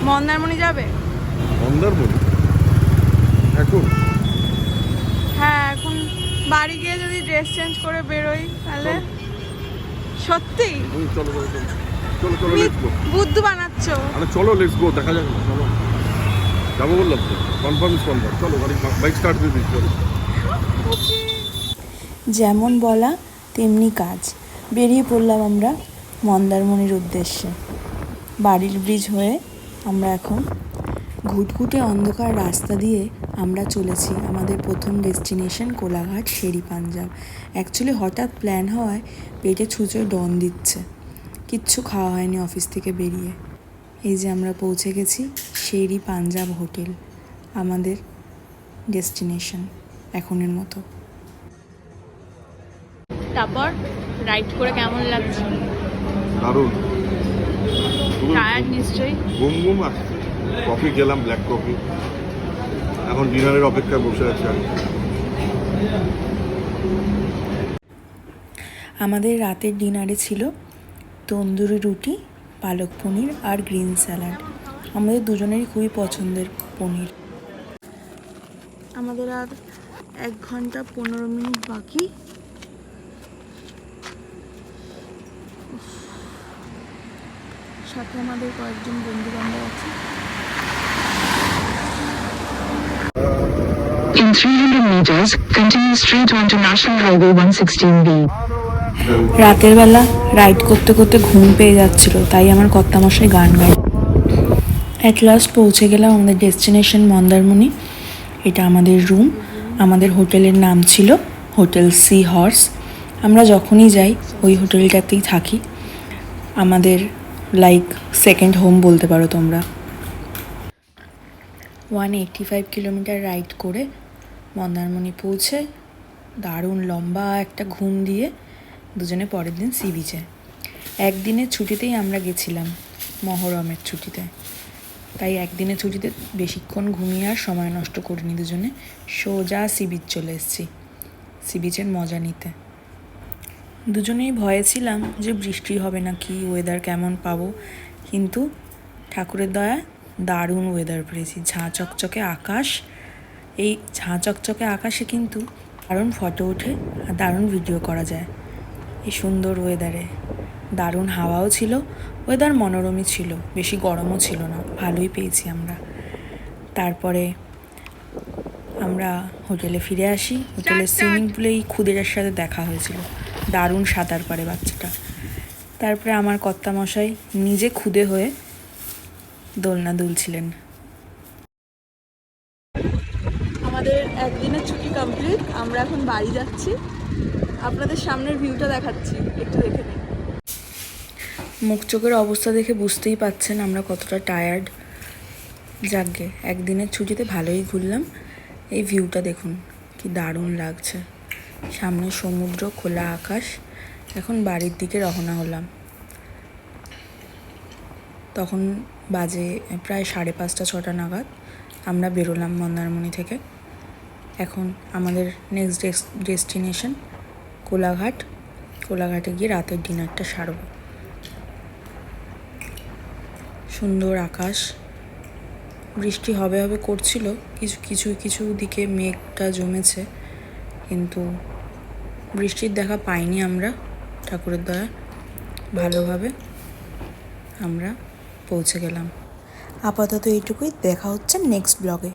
মন্দারমণি যাবে? মন্দারমণি এখন? হ্যাঁ, এখন বাড়ি গিয়ে যদি ড্রেস চেঞ্জ করে বেরোই তাহলে। সত্যি? চলো চলো চলো চলো চলো লেটস গো। বুদ্ধু বানাচ্ছ? আরে চলো লেটস গো, দেখা যাক না, চলো যাবো বললাম তো, কনফার্ম ইজ কনফার্ম। চলো বাইক স্টার্ট দিয়ে দিই, চলো। যেমন বলা তেমনি কাজ, বেরিয়ে পড়লাম আমরা মন্দারমণির উদ্দেশ্যে। বাড়ির ব্রিজ হয়ে আমরা এখন ঘুটঘুটে অন্ধকার রাস্তা দিয়ে আমরা চলেছি আমাদের প্রথম ডেস্টিনেশন কোলাঘাট শেরি পাঞ্জাব। অ্যাকচুয়ালি হঠাৎ প্ল্যান হওয়ায় পেটে ছুঁচোয় ডন দিচ্ছে, কিচ্ছু খাওয়া হয়নি অফিস থেকে বেরিয়ে। এই যে আমরা পৌঁছে গেছি শেরি পাঞ্জাব হোটেল, আমাদের ডেস্টিনেশন এখনের মতো। তারপর রাইড করে কেমন লাগছে? দারুণ। টায়ার্ড নিশ্চয়ই? ঘুম ঘুম আসছে। কফি খেলাম, ব্ল্যাক কফি। এখন ডিনারের অপেক্ষায় বসে আছি আমি। আমাদের রাতের ডিনারে ছিল তন্দুরি রুটি, পালক পনির আর গ্রিন স্যালাড। আমাদের দুজনেরই খুবই পছন্দের পনির। আমাদের আর 1 ঘন্টা 15 মিনিট বাকি। সাথে আমাদের কয়েকজন বন্ধু বান্ধব আছে। In 300 meters, continue straight onto National Highway 116B. রাতের বেলা রাইড করতে করতে ঘুম পেয়ে যাচ্ছিল, তাই আমার কর্তামশাই গান গায়। অ্যাট লাস্ট পৌঁছে গেলাম আমাদের ডেস্টিনেশন মন্দারমণি। এটা আমাদের রুম। আমাদের হোটেলের নাম ছিল হোটেল সি হর্স। আমরা যখনই যাই ওই হোটেলটাতেই থাকি, আমাদের লাইক সেকেন্ড হোম বলতে পারো তোমরা। 185 কিলোমিটার রাইড করে মন্দারমণি পৌঁছে দারুণ লম্বা একটা ঘুম দিয়ে দুজনে পরের দিন সি বিচে। একদিনের ছুটিতেই আমরা গেছিলাম, মহরমের ছুটিতে, তাই একদিনের ছুটিতে বেশিক্ষণ ঘুমিয়ে আর সময় নষ্ট করিনি। দুজনে সোজা সি বিচ চলে এসেছি সি বিচের মজা নিতে। দুজনেই ভয়ে ছিলাম যে বৃষ্টি হবে না কি, ওয়েদার কেমন পাবো, কিন্তু ঠাকুরের দয়ায় দারুণ ওয়েদার পেয়েছি। ঝাঁ চকচকে আকাশ, এই ঝাঁ চকচকে আকাশে কিন্তু দারুণ ফটো ওঠে আর দারুণ ভিডিও করা যায় এই সুন্দর ওয়েদারে। দারুণ হাওয়াও ছিল, ওয়েদার মনোরমই ছিল, বেশি গরমও ছিল না, ভালোই পেয়েছি আমরা। তারপরে আমরা হোটেলে ফিরে আসি। হোটেলের সুইমিং পুলেই খুদেটার সাথে দেখা হয়েছিল, দারুণ সাঁতার পারে বাচ্চাটা। তারপরে আমার কর্তামশাই নিজে খুদে হয়ে দোলনা দুলছিলেন। আমাদের একদিনের ছুটি কমপ্লিট, আমরা এখন বাড়ি যাচ্ছি। আপনাদের সামনের ভিউটা দেখাচ্ছি, একটু দেখে নিন। মুখ চোখের অবস্থা দেখে বুঝতেই পাচ্ছেন আমরা কতটা টায়ার্ড। যাকগে, একদিনের ছুটিতে ভালোই ঘুরলাম। এই ভিউটা দেখুন কি দারুণ লাগছে, সামনে সমুদ্র, খোলা আকাশ। এখন বাড়ির দিকে রওনা হলাম। তখন বাজে প্রায় 5:30-6টা নাগাদ আমরা বেরোলাম মন্দারমণি থেকে। এখন আমাদের নেক্সট ডেস্টিনেশন কোলাঘাট। কোলাঘাটে গিয়ে রাতের ডিনারটা সারব। সুন্দর আকাশ, বৃষ্টি হবে হবে করছিল, কিছু দিকে মেঘটা জমেছে, কিন্তু বৃষ্টির দেখা পাইনি আমরা ঠাকুরের দয়া। ভালোভাবে আমরা পৌঁছে গেলাম। আপাতত এইটুকুই, দেখা হচ্ছে নেক্সট ব্লগে।